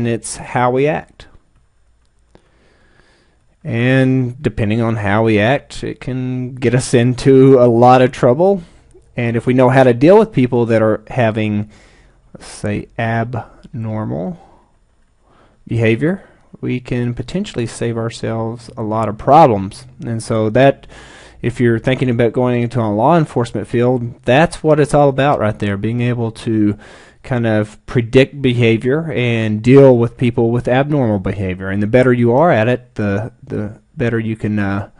and it's how we act. And depending on how we act, it can get us into a lot of trouble. And if we know how to deal with people that are having, let's say, abnormal behavior, we can potentially save ourselves a lot of problems. And so that, if you're thinking about going into a law enforcement field, that's what it's all about right there, being able to kind of predict behavior and deal with people with abnormal behavior. And the better you are at it, the better you can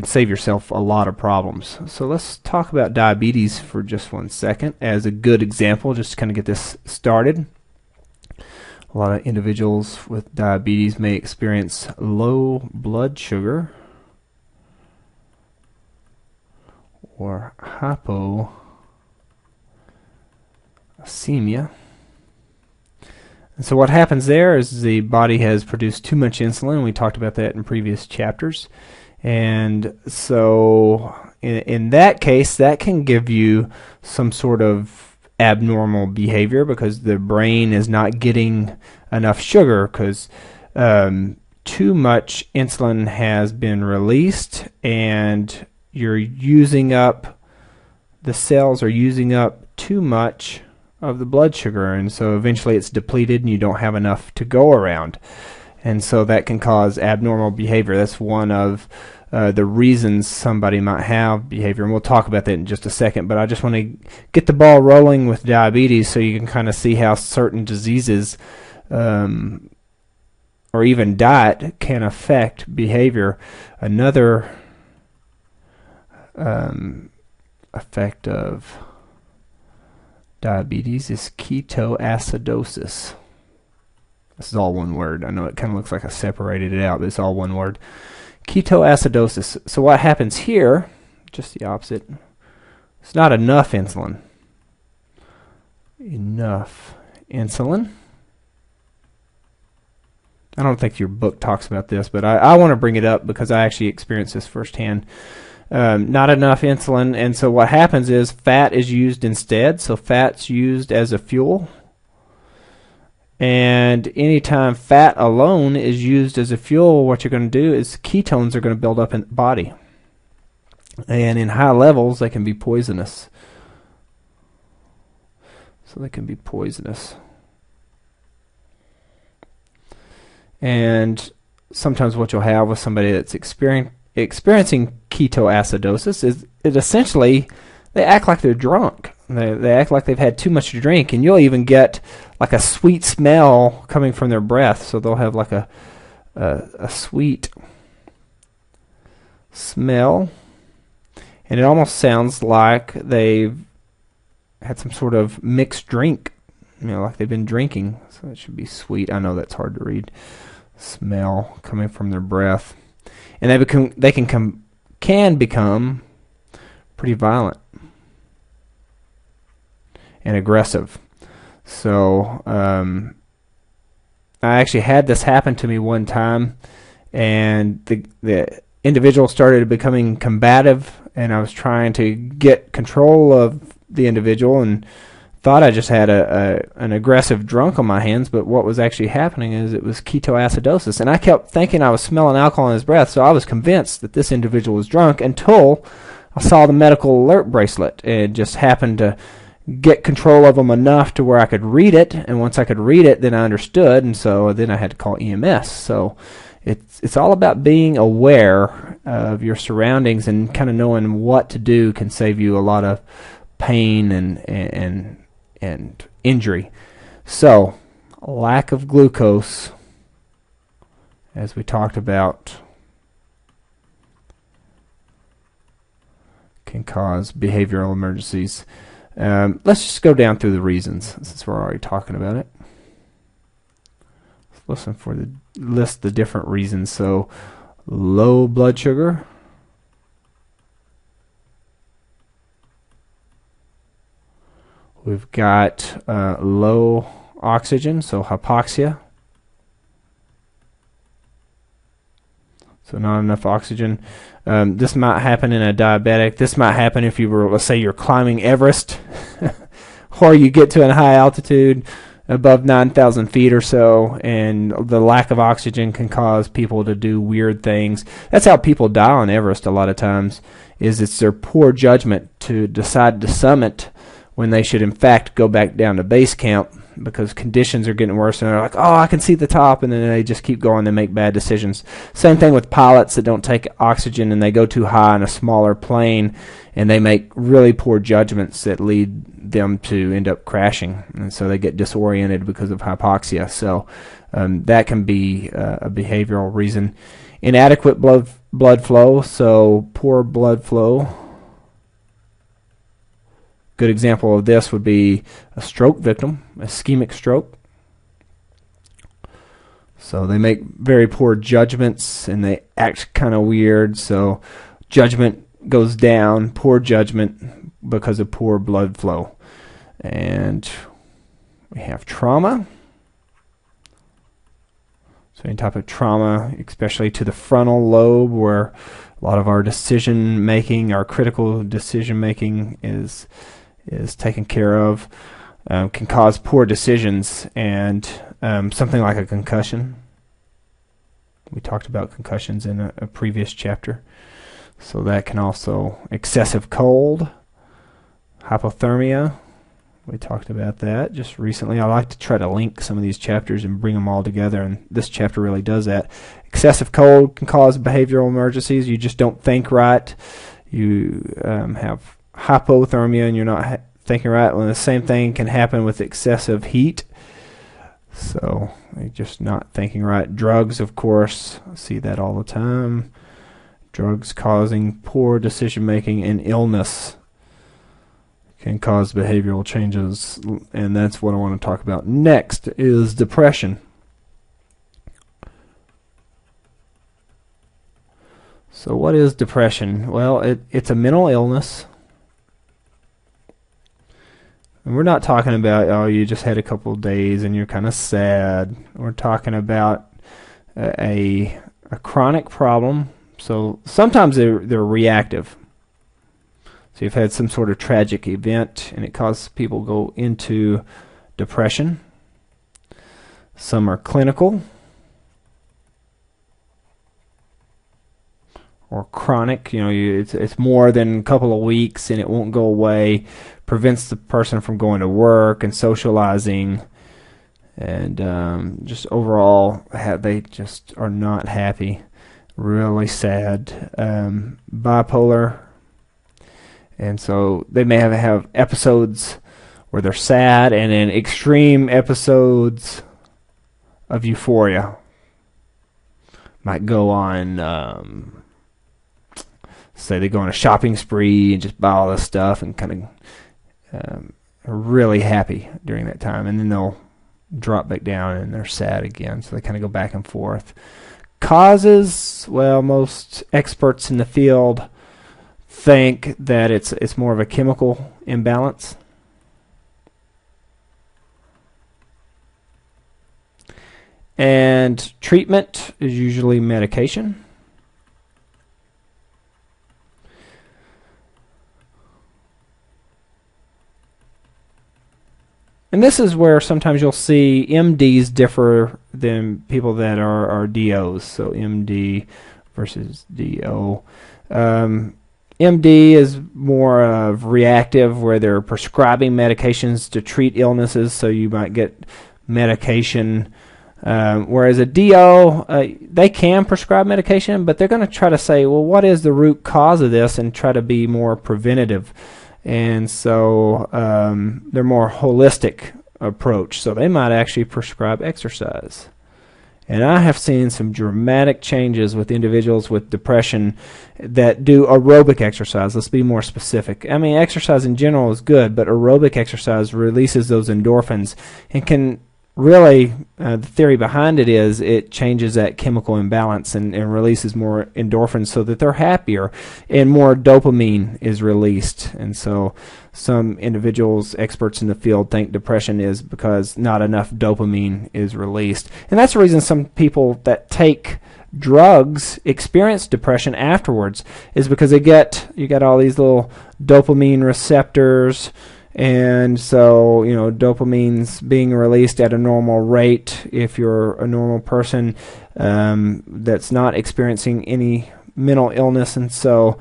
save yourself a lot of problems. So let's talk about diabetes for just 1 second as a good example, just to kind of get this started. A lot of individuals with diabetes may experience low blood sugar or hypoglycemia. And so what happens there is the body has produced too much insulin. We talked about that in previous chapters. And so in that case, that can give you some sort of abnormal behavior because the brain is not getting enough sugar because too much insulin has been released and you're using up, the cells are using up too much of the blood sugar, and so eventually it's depleted and you don't have enough to go around, and so that can cause abnormal behavior. That's one of the reasons somebody might have behavior, and we'll talk about that in just a second, but I just want to get the ball rolling with diabetes so you can kind of see how certain diseases or even diet can affect behavior. Another effect of diabetes is ketoacidosis. This is all one word. I know it kind of looks like I separated it out, but it's all one word. Ketoacidosis. So what happens here, just the opposite, it's not enough insulin. Enough insulin. I don't think your book talks about this, but I want to bring it up because I actually experienced this firsthand. Not enough insulin, and so what happens is fat is used instead. So fat's used as a fuel, and anytime fat alone is used as a fuel, what you're going to do is ketones are going to build up in the body, and in high levels they can be poisonous. So they can be poisonous, and sometimes what you'll have with somebody that's experiencing ketoacidosis is it essentially they act like they're drunk. They act like they've had too much to drink, and you'll even get like a sweet smell coming from their breath. So they'll have like a sweet smell, and it almost sounds like they've had some sort of mixed drink, like they've been drinking. So it should be sweet. I know that's hard to read. Smell coming from their breath. And they can become pretty violent and aggressive. So I actually had this happen to me one time, and the individual started becoming combative, and I was trying to get control of the individual and thought I just had an aggressive drunk on my hands, but what was actually happening is it was ketoacidosis. And I kept thinking I was smelling alcohol in his breath, so I was convinced that this individual was drunk until I saw the medical alert bracelet. It just happened to get control of him enough to where I could read it, and once I could read it, then I understood, and so then I had to call EMS. So it's all about being aware of your surroundings, and kind of knowing what to do can save you a lot of pain and injury. So lack of glucose, as we talked about, can cause behavioral emergencies. Let's just go down through the reasons since we're already talking about it. Let's list the different reasons. So low blood sugar, we've got low oxygen, so hypoxia. So not enough oxygen. This might happen in a diabetic. This might happen if you were, let's say you're climbing Everest, or you get to a high altitude. above 9,000 feet or so, and the lack of oxygen can cause people to do weird things. That's how people die on Everest a lot of times, is it's their poor judgment to decide to summit when they should in fact go back down to base camp, because conditions are getting worse and they're like, oh, I can see the top, and then they just keep going and make bad decisions. Same thing with pilots that don't take oxygen and they go too high in a smaller plane, and they make really poor judgments that lead them to end up crashing, and so they get disoriented because of hypoxia. So that can be a behavioral reason. Inadequate blood flow, so poor blood flow. Good example of this would be a stroke victim, ischemic stroke. So they make very poor judgments and they act kind of weird. So judgment goes down, poor judgment because of poor blood flow. And we have trauma. So any type of trauma, especially to the frontal lobe, where a lot of our decision making, our critical decision making is taken care of, can cause poor decisions, and something like a concussion. We talked about concussions in a previous chapter. So that can also, excessive cold, hypothermia. We talked about that just recently. I like to try to link some of these chapters and bring them all together, and this chapter really does that. Excessive cold can cause behavioral emergencies. You just don't think right. You have hypothermia and you're not thinking right. Well, the same thing can happen with excessive heat. So you're just not thinking right. Drugs, of course, I see that all the time. Drugs causing poor decision making, and illness can cause behavioral changes, and that's what I want to talk about next is depression. So what is depression? Well, it's a mental illness. And we're not talking about, oh, you just had a couple of days and you're kind of sad. We're talking about a chronic problem. So sometimes they're reactive. So you've had some sort of tragic event and it causes people to go into depression. Some are clinical or chronic. You know, it's more than a couple of weeks and it won't go away. Prevents the person from going to work and socializing, and just overall they just are not happy, really sad. Bipolar, and so they may have episodes where they're sad and then extreme episodes of euphoria. Might go on, say they go on a shopping spree and just buy all this stuff and kind of are really happy during that time, and then they'll drop back down and they're sad again. So they kind of go back and forth. Causes, well, most experts in the field think that it's more of a chemical imbalance. And treatment is usually medication. And this is where sometimes you'll see MDs differ than people that are DOs. So MD versus DO. MD is more of reactive, where they're prescribing medications to treat illnesses. So you might get medication. Whereas a DO, they can prescribe medication, but they're going to try to say, well, what is the root cause of this, and try to be more preventative. And so they're more holistic approach. So they might actually prescribe exercise. And I have seen some dramatic changes with individuals with depression that do aerobic exercise. Let's be more specific. I mean, exercise in general is good, but aerobic exercise releases those endorphins and can really, the theory behind it is it changes that chemical imbalance and releases more endorphins so that they're happier, and more dopamine is released. And so some individuals, experts in the field, think depression is because not enough dopamine is released. And that's the reason some people that take drugs experience depression afterwards, is because you got all these little dopamine receptors, And so, dopamine's being released at a normal rate if you're a normal person that's not experiencing any mental illness. And so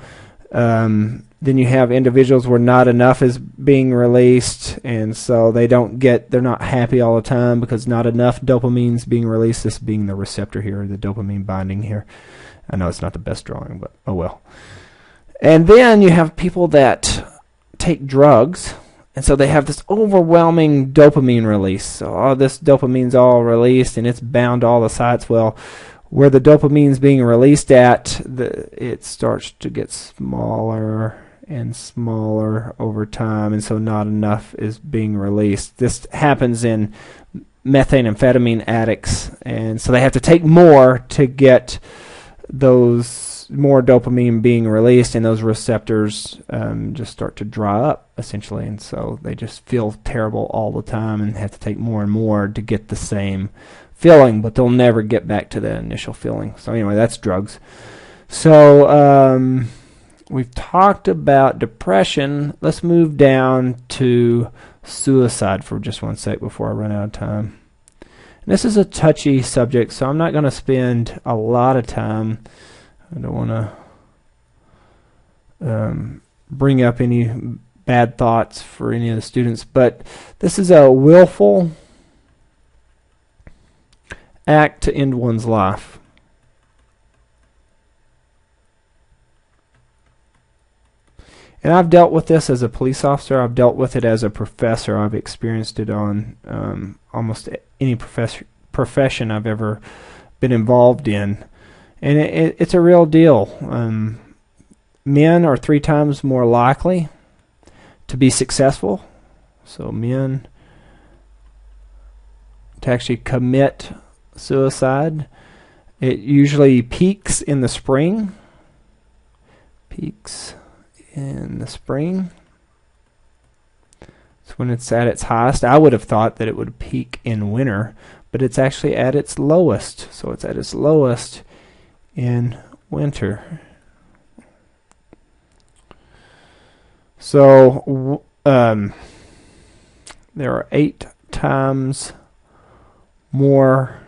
then you have individuals where not enough is being released, and so they're not happy all the time because not enough dopamine's being released, this being the receptor here, the dopamine binding here. I know it's not the best drawing, but oh well. And then you have people that take drugs, and so they have this overwhelming dopamine release. So this dopamine's all released, and it's bound to all the sites. Well, where the dopamine's being released at, it starts to get smaller and smaller over time, and so not enough is being released. This happens in methamphetamine addicts, and so they have to take more to get those more dopamine being released, and those receptors just start to dry up essentially, and so they just feel terrible all the time and have to take more and more to get the same feeling, but they'll never get back to the initial feeling. So anyway, that's drugs. So we've talked about depression. Let's move down to suicide for just one sec before I run out of time. And this is a touchy subject, so I'm not going to spend a lot of time. I don't want to bring up any bad thoughts for any of the students, but this is a willful act to end one's life. And I've dealt with this as a police officer. I've dealt with it as a professor. I've experienced it on almost any profession I've ever been involved in. And it's a real deal. Men are 3 times more likely to be successful. So men to actually commit suicide. It usually peaks in the spring. It's when it's at its highest. I would have thought that it would peak in winter, but it's actually at its lowest. So it's at its lowest in winter. So there are 8 times more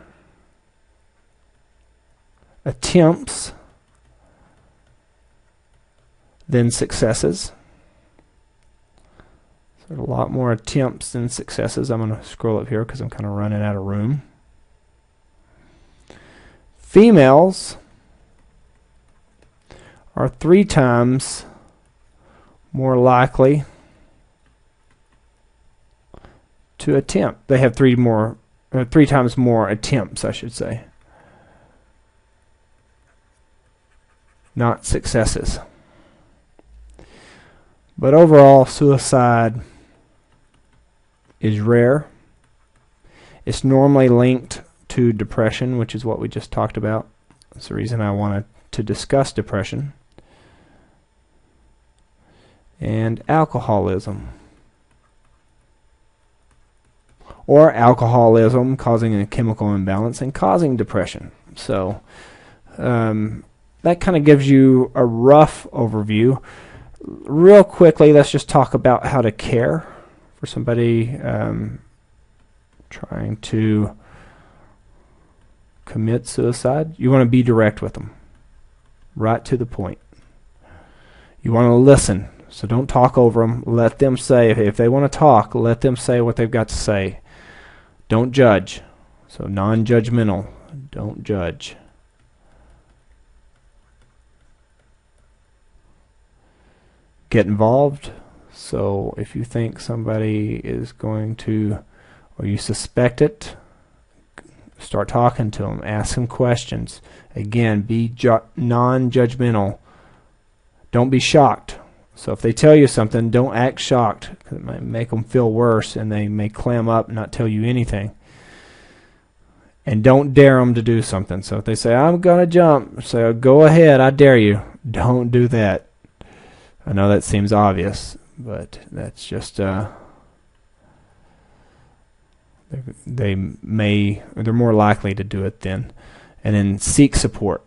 attempts than successes. So a lot more attempts than successes. I'm going to scroll up here because I'm kind of running out of room. Females are 3 times more likely to attempt. They have 3 times more attempts, I should say. Not successes. But overall, suicide is rare. It's normally linked to depression, which is what we just talked about. That's the reason I wanted to discuss depression. And alcoholism. Or alcoholism causing a chemical imbalance and causing depression. So that kind of gives you a rough overview. Real quickly, let's just talk about how to care for somebody trying to commit suicide. You want to be direct with them, right to the point. You want to listen, so don't talk over them. Let them say, if they want to talk, let them say what they've got to say. Don't judge, so non-judgmental. Don't judge. Get involved. So if you think somebody is going to, or you suspect it, start talking to them. Ask them questions. Again, be non-judgmental. Don't be shocked. So if they tell you something, don't act shocked, because it might make them feel worse, and they may clam up and not tell you anything. And don't dare them to do something. So if they say, I'm going to jump, say, go ahead, I dare you. Don't do that. I know that seems obvious, but that's just they're more likely to do it then. And then seek support.